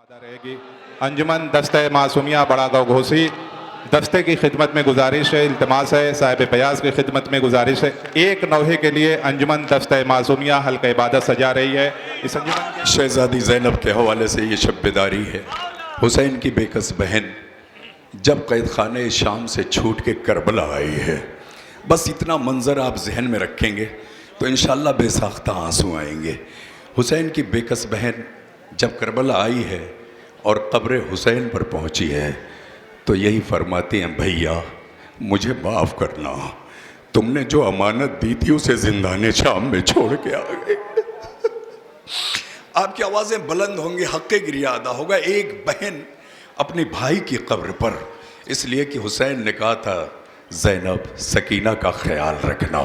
ادا رہے گی۔ انجمن دستہ معصومیہ بڑا گاؤں گھوسی دستے کی خدمت میں گزارش ہے، التماس ہے، صاحب پیاز کی خدمت میں گزارش ہے، ایک نوحے کے لیے انجمن دستہ معصومیہ حلقہ عبادت سجا رہی ہے۔ اس انجمن کے شہزادی زینب کے حوالے سے یہ شب بیداری ہے۔ حسین کی بے کس بہن جب قید خانہ شام سے چھوٹ کے کربلا آئی ہے، بس اتنا منظر آپ ذہن میں رکھیں گے تو انشاءاللہ بے ساختہ آنسو آئیں گے۔ حسین کی بے کس بہن جب کربلا آئی ہے اور قبر حسین پر پہنچی ہے تو یہی فرماتی ہیں، بھیا مجھے معاف کرنا، تم نے جو امانت دی تھی اسے زندان شام میں چھوڑ کے آ گئے۔ آپ کی آوازیں بلند ہوں گی، حق گریہ ادا ہوگا۔ ایک بہن اپنے بھائی کی قبر پر، اس لیے کہ حسین نے کہا تھا زینب سکینہ کا خیال رکھنا۔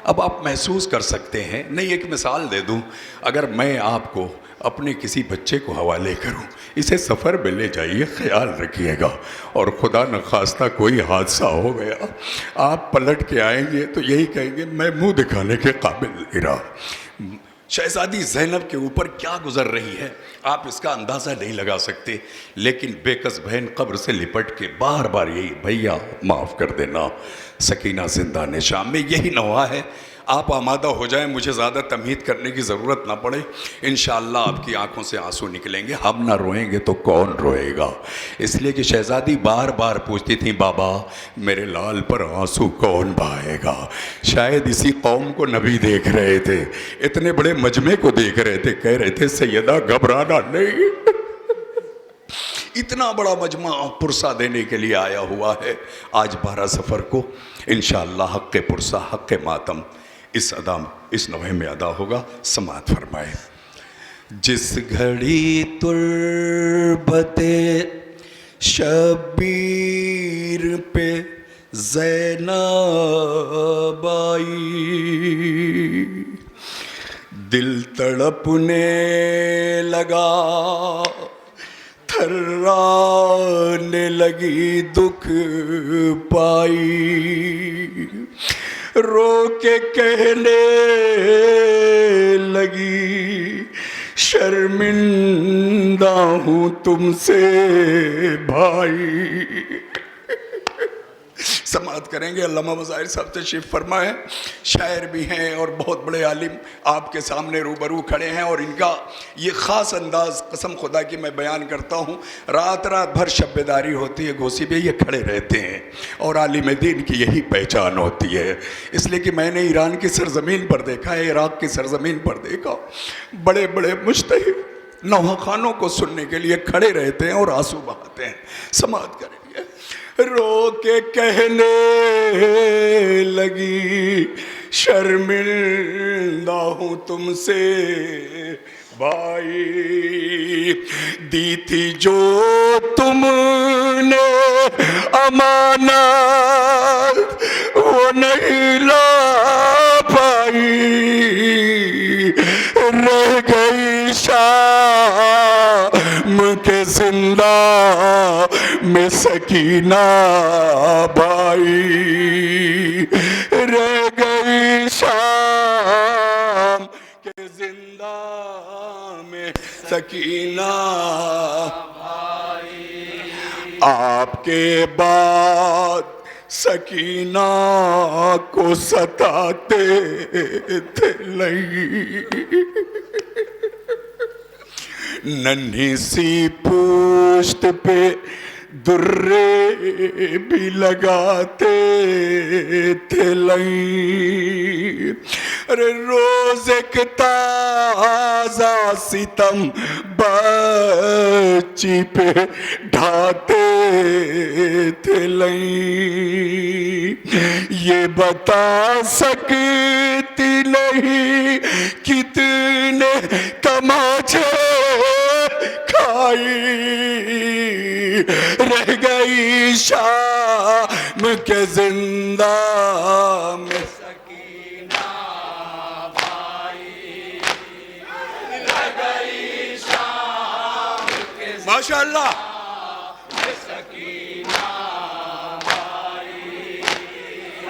اب آپ محسوس کر سکتے ہیں، نہیں ایک مثال دے دوں، اگر میں آپ کو اپنے کسی بچے کو حوالے کروں، اسے سفر میں لے جائیے، خیال رکھیے گا، اور خدا نخواستہ کوئی حادثہ ہو گیا، آپ پلٹ کے آئیں گے تو یہی کہیں گے میں منہ دکھانے کے قابل نہیں رہا۔ شہزادی زینب کے اوپر کیا گزر رہی ہے آپ اس کا اندازہ نہیں لگا سکتے، لیکن بے کس بہن قبر سے لپٹ کے بار بار یہی، بھیا معاف کر دینا، سکینہ زندان شام میں، یہی نوحہ ہے۔ آپ آمادہ ہو جائیں، مجھے زیادہ تمہید کرنے کی ضرورت نہ پڑے، انشاءاللہ آپ کی آنکھوں سے آنسو نکلیں گے۔ ہم نہ روئیں گے تو کون روئے گا؟ اس لیے کہ شہزادی بار بار پوچھتی تھیں، بابا میرے لال پر آنسو کون بہائے گا؟ شاید اسی قوم کو نبی دیکھ رہے تھے، اتنے بڑے مجمع کو دیکھ رہے تھے، کہہ رہے تھے سیدہ گھبرانا نہیں۔ اتنا بڑا مجمع پرسہ دینے کے لیے آیا ہوا ہے۔ آج 12 صفر کو انشاءاللہ حق پرسہ حق ماتم اس نوحے میں ادا ہوگا۔ سماعت فرمائے۔ جس گھڑی تربت شبیر پہ زینب آئی، دل تڑپنے لگا، تھرانے لگی دکھ پائی، رو کے کہنے لگی شرمندہ ہوں تم سے بھائی۔ سماعت کریں گے، علامہ مظاہر صاحب تشریف فرمائے، شاعر بھی ہیں اور بہت بڑے عالم آپ کے سامنے روبرو کھڑے ہیں، اور ان کا یہ خاص انداز قسم خدا کی میں بیان کرتا ہوں، رات رات بھر شب بیداری ہوتی ہے گھوسی پہ یہ کھڑے رہتے ہیں، اور عالم دین کی یہی پہچان ہوتی ہے۔ اس لیے کہ میں نے ایران کی سرزمین پر دیکھا ہے، عراق کی سرزمین پر دیکھا، بڑے بڑے مجتہد نوحہ خانوں کو سننے کے لیے کھڑے رہتے ہیں اور آنسو بہاتے ہیں۔ سماعت کریں گے۔ رو کے کہنے لگی شرمندہ ہوں تم سے بھائی، دی تھی جو تم نے امانت وہ نہیں لا پائی، رہ گئی شام کے زندہ میں سکینہ بھائی، رہ گئی شام کے زندہ میں سکینہ بھائی۔ آپ کے بعد سکینہ کو ستاتے تھے لئی، ننھی سی پوشت پہ درے بھی لگاتے تھے لئی، ارے روز ایک تازہ ستم بچی پہ ڈھاتے تھے لئی، یہ بتا سکتی نہیں کتنے تماچے کھائی، رہ گئی شام کے زندہ میں سکینہ بھائی، رہ گئی شام کے ماشاءاللہ میں سکینہ بھائی۔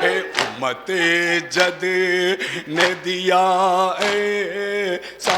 اے امت جد نے دیا ایسا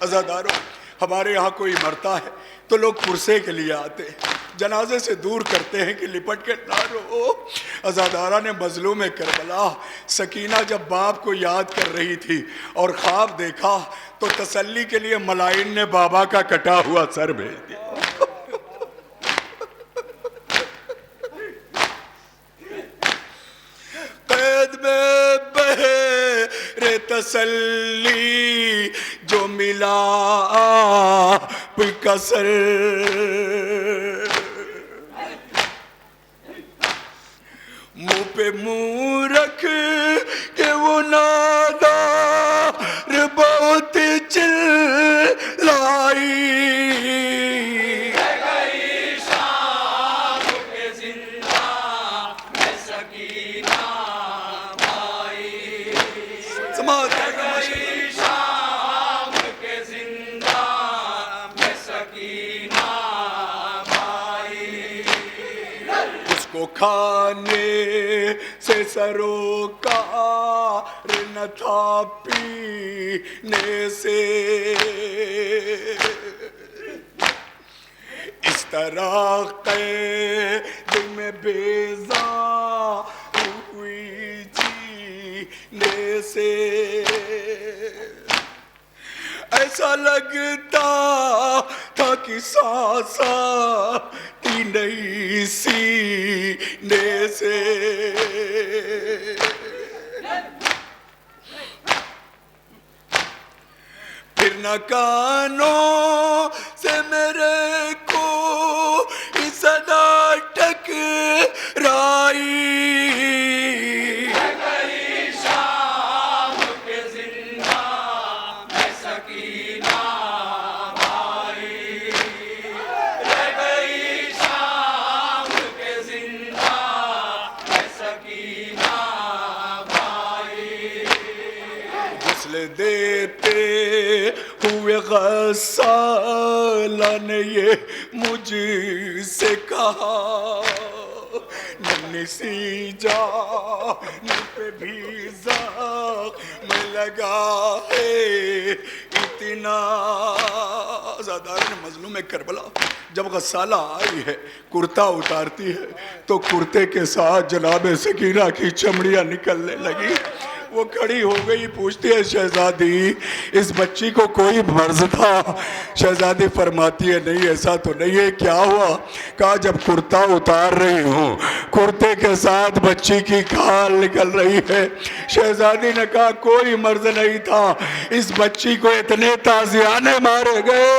عزاداروں، ہمارے یہاں کوئی مرتا ہے تو لوگ پرسے کے لیے آتے ہیں، جنازے سے دور کرتے ہیں کہ لپٹ کے نہ رو. عزادارہ نے مظلوم کربلا سکینہ جب باپ کو یاد کر رہی تھی اور خواب دیکھا تو تسلی کے لیے ملائن نے بابا کا کٹا ہوا سر بھیج دیا. قید میں بہر تسلی جو ملا آپ کا سر. منہ پہ منہ رکھ کہ وہ نادار بہت چلائی. کھانے سے سروکار نہ تھا پینے سے. اس طرح قید میں بیزار ہوئی جینے سے. ایسا لگتا تھا کہ سانس آتی نہیں سینے سے. پھر نہ کانوں سے میرے کو صدا ٹکرائی. دیتے ہوئے غسالہ نے یہ مجھ سے کہا، ننھی سی جان پہ بھی زخم لگا ہے اتنا. عزادار نے مظلوم کربلا جب غسالہ آئی ہے کرتا اتارتی ہے تو کرتے کے ساتھ جناب سکینہ کی چمڑیاں نکلنے لگی. وہ کھڑی ہو گئی، پوچھتی ہے شہزادی اس بچی کو کوئی مرض تھا؟ شہزادی فرماتی ہے نہیں ایسا تو نہیں ہے. کیا ہوا؟ کہا جب کرتا اتار رہی ہوں کرتے کے ساتھ بچی کی کھال نکل رہی ہے. شہزادی نے کہا کوئی مرض نہیں تھا، اس بچی کو اتنے تازیانے مارے گئے.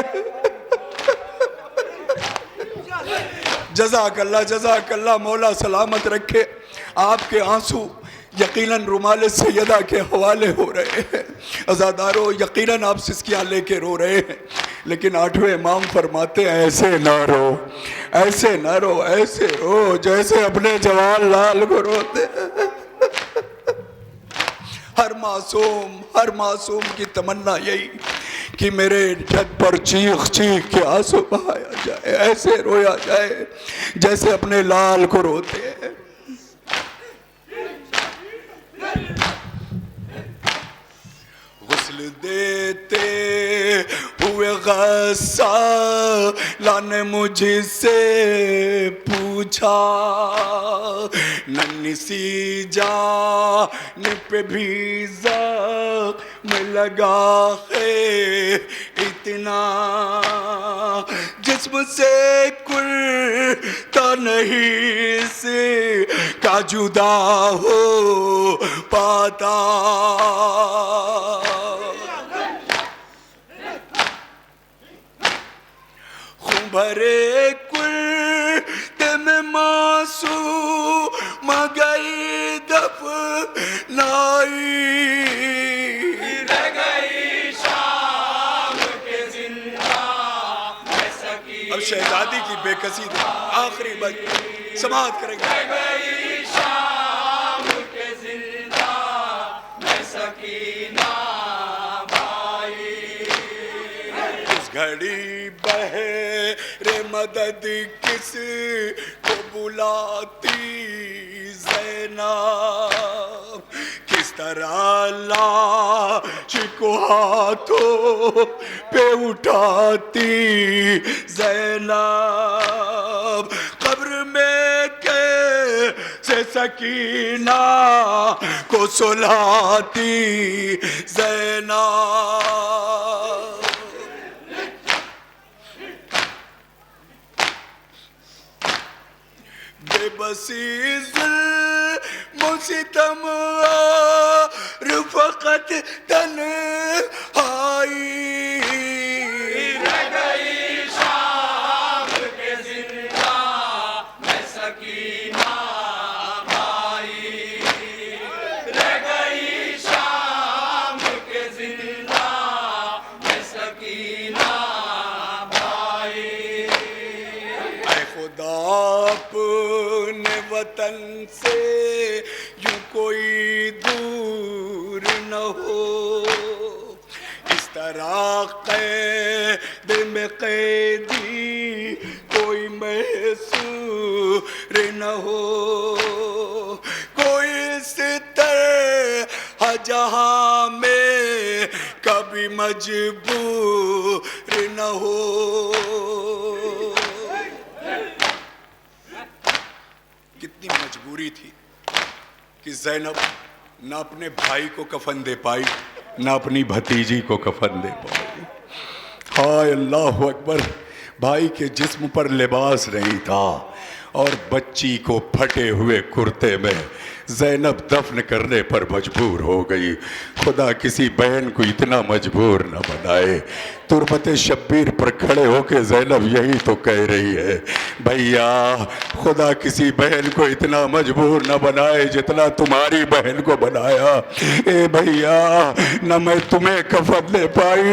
جزاک اللہ مولا سلامت رکھے. آپ کے آنسو یقیناً رومال سیدہ کے حوالے ہو رہے ہیں. عزاداروں یقیناً آپ سسکیاں لے کے رو رہے ہیں، لیکن آٹھویں امام فرماتے ہیں ایسے نہ رو، ایسے نہ رو، ایسے رو جیسے اپنے جوان لال کو روتے. ہر معصوم کی تمنا یہی کہ میرے جد پر چیخ چیخ کے آنسو بہایا جائے، ایسے رویا جائے جیسے اپنے لال کو روتے ہیں. غسل دیتے ہوئے غسالہ نے مجھ سے پوچھا، ننھی سی جان پہ بھی زخم لگا ہے اتنا، جسم سے کرتا نہیں سے کا جدا ہو پاتا. خون بھرے کرتے میں معصوم گئی دفنائی، رہ گئی شام کے زندہ میں سکینہ. اب شہزادی کی بے کسی آخری بات سماعت کریں گے. رہ گئی شام کے زندہ میں سکینہ بھائی، اس گھڑی بہر مدد کس کو بلاتی زینب، کس طرح لاش کو ہاتھوں پہ اٹھاتی زینب، قبر میں کیسے سکینہ کو سلاتی زینب۔ بے بسی ظلم و ستم اور فقط تنہائی، رہ گئی شام کے زندہ میں سکینہ بھائی، رہ گئی شام کے زندہ میں سکینہ بھائی۔ اے خدا اپنے وطن سے یوں کوئی دور نہ ہو، اس طرح قید میں قیدی کوئی محصور نہ ہو، کوئی اس طرح جہاں میں کبھی مجبور نہ ہو۔ کتنی مجبوری تھی کہ زینب نہ اپنے بھائی کو کفن دے پائی، نہ اپنی بھتیجی کو کفن دے پائی۔ ہائے اللہ اکبر، بھائی کے جسم پر لباس نہیں تھا اور بچی کو پھٹے ہوئے کرتے میں زینب دفن کرنے پر مجبور ہو گئی۔ خدا کسی بہن کو اتنا مجبور نہ بنائے۔ تربت شبیر پر کھڑے ہو کے زینب یہی تو کہہ رہی ہے، بھیا خدا کسی بہن کو اتنا مجبور نہ بنائے جتنا تمہاری بہن کو بنایا۔ اے بھیا، نہ میں تمہیں کفن دے پائی،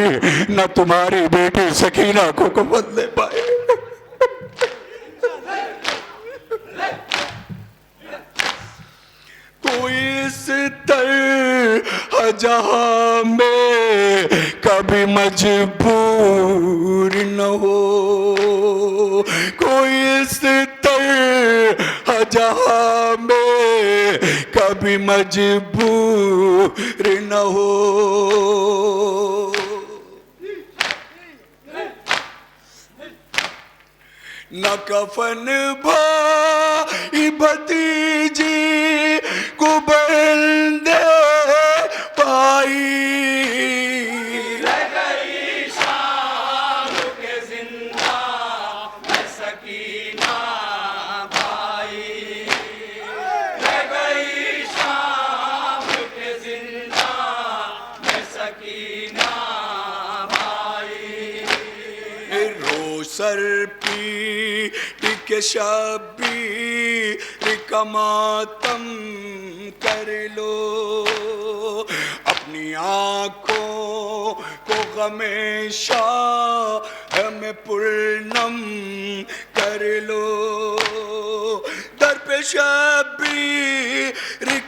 نہ تمہاری بیٹی سکینہ کو کفن دے پائی۔ کوئی اس طرح جہاں میں کبھی مجبور نہ ہو، کوئی اس طرح جہاں میں کبھی مجبور نہ ہو۔ نہ کفن بھائی بھتیجی کو بہن دے پائی، رہ گئی شام کے زندہ میں سکینہ بھائی، رہ گئی شام کے زندہ میں سکینہ بھائی۔ روسر پیٹ کے شبیر کا ماتم کر لو، اپنی آنکھوں کو غم شاہ میں پرنم کر لو، در پہ شبیر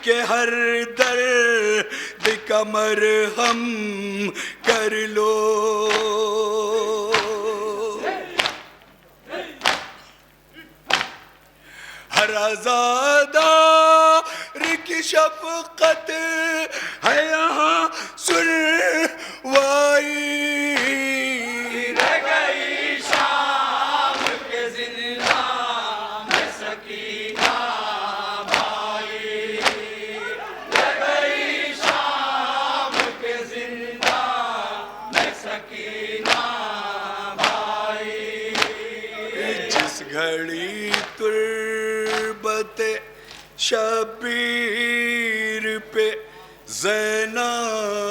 کے ہر درد کا مرہم کر لو۔ ہر عزادار کی شفقت ہے یہاں سنوائی، رہ گئی شام کے زندہ میں سکینہ بھائی، رہ گئی شام کے زندہ میں سکینہ بھائی۔ جس گھڑی شبیر پہ زینب